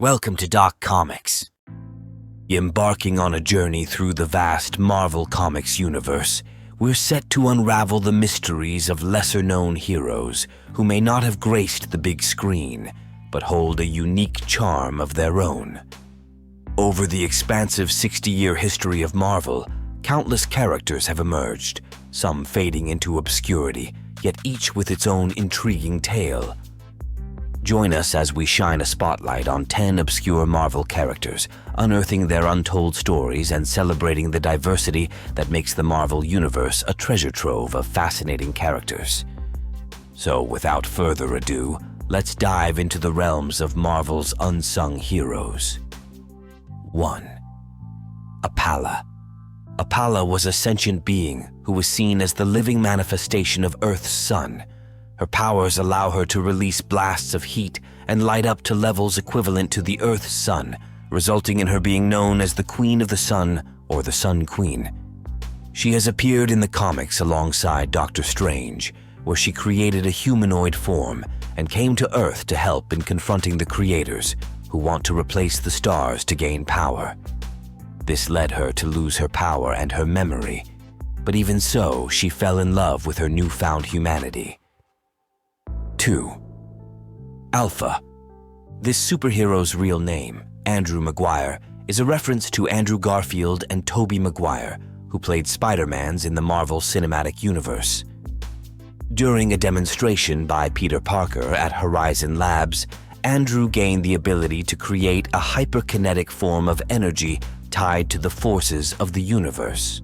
Welcome to Doc Comics. Embarking on a journey through the vast Marvel Comics universe, we're set to unravel the mysteries of lesser-known heroes who may not have graced the big screen, but hold a unique charm of their own. Over the expansive 60-year history of Marvel, countless characters have emerged, some fading into obscurity, yet each with its own intriguing tale. Join us as we shine a spotlight on 10 obscure Marvel characters, unearthing their untold stories and celebrating the diversity that makes the Marvel Universe a treasure trove of fascinating characters. So, without further ado, let's dive into the realms of Marvel's unsung heroes. 1. Apala. Apala was a sentient being who was seen as the living manifestation of Earth's sun. Her powers allow her to release blasts of heat and light up to levels equivalent to the Earth's sun, resulting in her being known as the Queen of the Sun or the Sun Queen. She has appeared in the comics alongside Doctor Strange, where she created a humanoid form and came to Earth to help in confronting the creators who want to replace the stars to gain power. This led her to lose her power and her memory, but even so, she fell in love with her newfound humanity. 2. Alpha. This superhero's real name, Andrew Maguire, is a reference to Andrew Garfield and Tobey Maguire, who played Spider-Mans in the Marvel Cinematic Universe. During a demonstration by Peter Parker at Horizon Labs, Andrew gained the ability to create a hyperkinetic form of energy tied to the forces of the universe.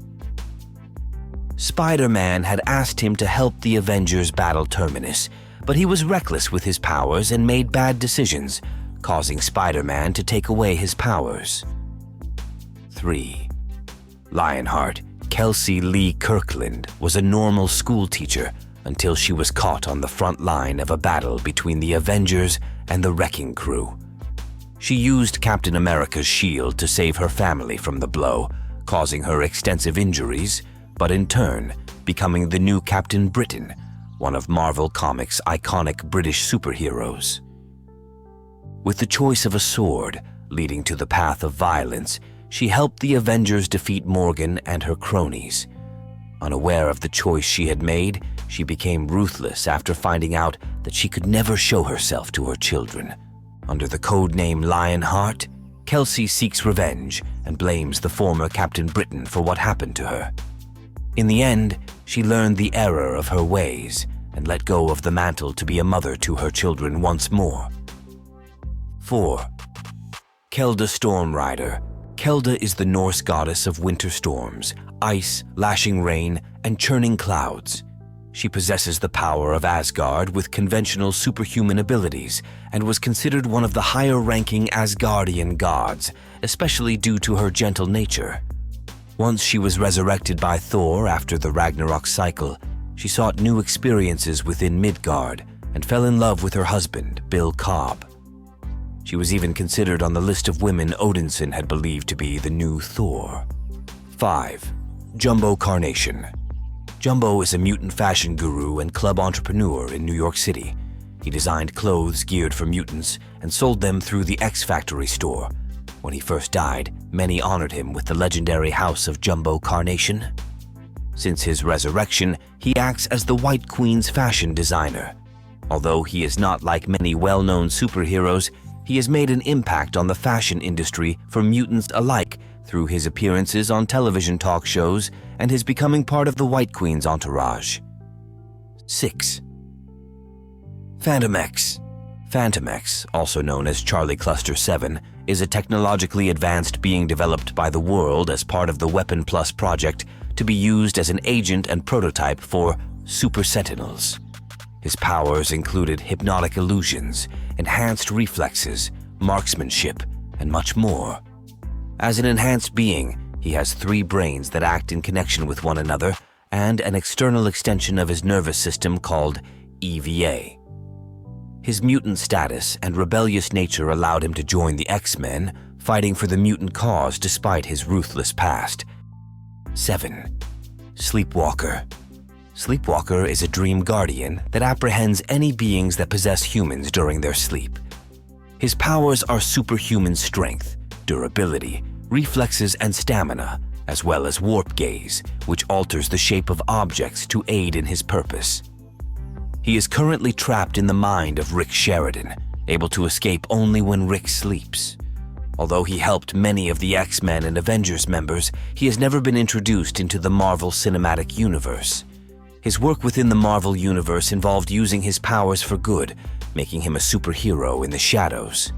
Spider-Man had asked him to help the Avengers battle Terminus, but he was reckless with his powers and made bad decisions, causing Spider-Man to take away his powers. 3. Lionheart. Kelsey Lee Kirkland was a normal school teacher until she was caught on the front line of a battle between the Avengers and the Wrecking Crew. She used Captain America's shield to save her family from the blow, causing her extensive injuries, but in turn, becoming the new Captain Britain, one of Marvel Comics' iconic British superheroes. With the choice of a sword leading to the path of violence, she helped the Avengers defeat Morgan and her cronies. Unaware of the choice she had made, she became ruthless after finding out that she could never show herself to her children. Under the codename Lionheart, Kelsey seeks revenge and blames the former Captain Britain for what happened to her. In the end, she learned the error of her ways and let go of the mantle to be a mother to her children once more. 4. Kelda Stormrider. Kelda is the Norse goddess of winter storms, ice, lashing rain, and churning clouds. She possesses the power of Asgard with conventional superhuman abilities and was considered one of the higher-ranking Asgardian gods, especially due to her gentle nature. Once she was resurrected by Thor after the Ragnarok cycle, she sought new experiences within Midgard and fell in love with her husband, Bill Cobb. She was even considered on the list of women Odinson had believed to be the new Thor. 5. Jumbo Carnation. Jumbo is a mutant fashion guru and club entrepreneur in New York City. He designed clothes geared for mutants and sold them through the X Factory store. When he first died, many honored him with the legendary house of Jumbo Carnation. Since his resurrection, he acts as the White Queen's fashion designer. Although he is not like many well-known superheroes, he has made an impact on the fashion industry for mutants alike through his appearances on television talk shows and his becoming part of the White Queen's entourage. 6. Phantom X. Phantom X, also known as Charlie Cluster 7, is a technologically advanced being developed by the world as part of the Weapon Plus project to be used as an agent and prototype for Super Sentinels. His powers included hypnotic illusions, enhanced reflexes, marksmanship, and much more. As an enhanced being, he has 3 brains that act in connection with one another and an external extension of his nervous system called EVA. His mutant status and rebellious nature allowed him to join the X-Men, fighting for the mutant cause despite his ruthless past. 7. Sleepwalker. Sleepwalker is a dream guardian that apprehends any beings that possess humans during their sleep. His powers are superhuman strength, durability, reflexes, and stamina, as well as warp gaze, which alters the shape of objects to aid in his purpose. He is currently trapped in the mind of Rick Sheridan, able to escape only when Rick sleeps. Although he helped many of the X-Men and Avengers members, he has never been introduced into the Marvel Cinematic Universe. His work within the Marvel Universe involved using his powers for good, making him a superhero in the shadows.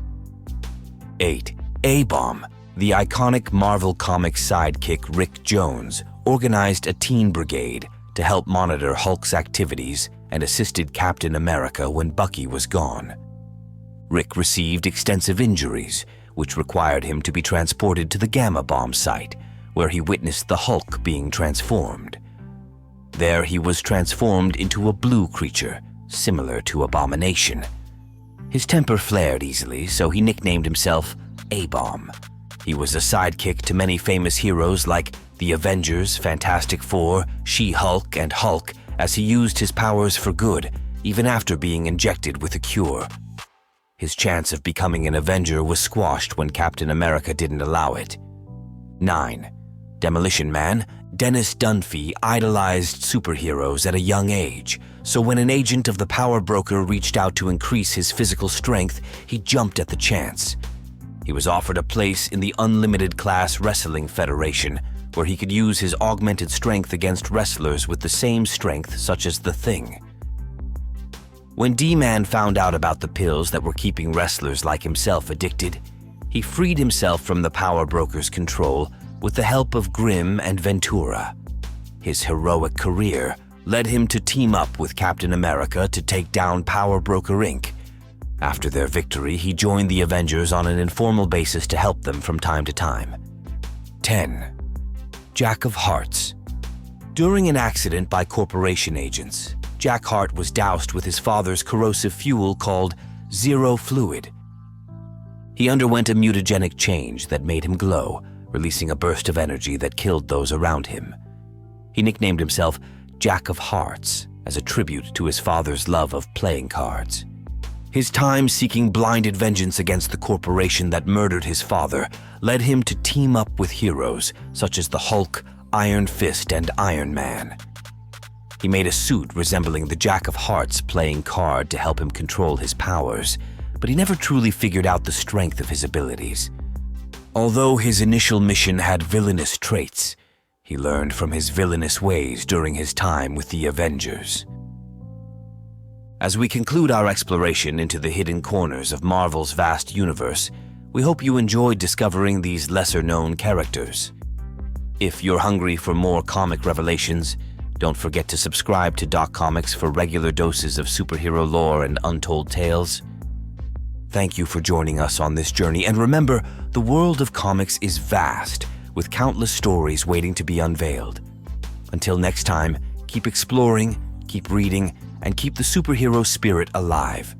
8. A-Bomb. The iconic Marvel Comics sidekick Rick Jones organized a teen brigade to help monitor Hulk's activities and assisted Captain America when Bucky was gone. Rick received extensive injuries, which required him to be transported to the Gamma Bomb site, where he witnessed the Hulk being transformed. There he was transformed into a blue creature, similar to Abomination. His temper flared easily, so he nicknamed himself A-Bomb. He was a sidekick to many famous heroes like the Avengers, Fantastic Four, She-Hulk, and Hulk, as he used his powers for good, even after being injected with a cure. His chance of becoming an Avenger was squashed when Captain America didn't allow it. 9. Demolition Man. Dennis Dunphy idolized superheroes at a young age, so when an agent of the Power Broker reached out to increase his physical strength, he jumped at the chance. He was offered a place in the Unlimited Class Wrestling Federation, where he could use his augmented strength against wrestlers with the same strength such as the Thing. When D-Man found out about the pills that were keeping wrestlers like himself addicted, he freed himself from the Power Broker's control with the help of Grimm and Ventura. His heroic career led him to team up with Captain America to take down Power Broker Inc. After their victory, he joined the Avengers on an informal basis to help them from time to time. 10. Jack of Hearts. During an accident by corporation agents, Jack Hart was doused with his father's corrosive fuel called Zero Fluid. He underwent a mutagenic change that made him glow, releasing a burst of energy that killed those around him. He nicknamed himself Jack of Hearts as a tribute to his father's love of playing cards. His time seeking blinded vengeance against the corporation that murdered his father led him to team up with heroes such as the Hulk, Iron Fist, and Iron Man. He made a suit resembling the Jack of Hearts playing card to help him control his powers, but he never truly figured out the strength of his abilities. Although his initial mission had villainous traits, he learned from his villainous ways during his time with the Avengers. As we conclude our exploration into the hidden corners of Marvel's vast universe, we hope you enjoyed discovering these lesser-known characters. If you're hungry for more comic revelations, don't forget to subscribe to Doc Comics for regular doses of superhero lore and untold tales. Thank you for joining us on this journey, and remember, the world of comics is vast, with countless stories waiting to be unveiled. Until next time, keep exploring, keep reading, and keep the superhero spirit alive.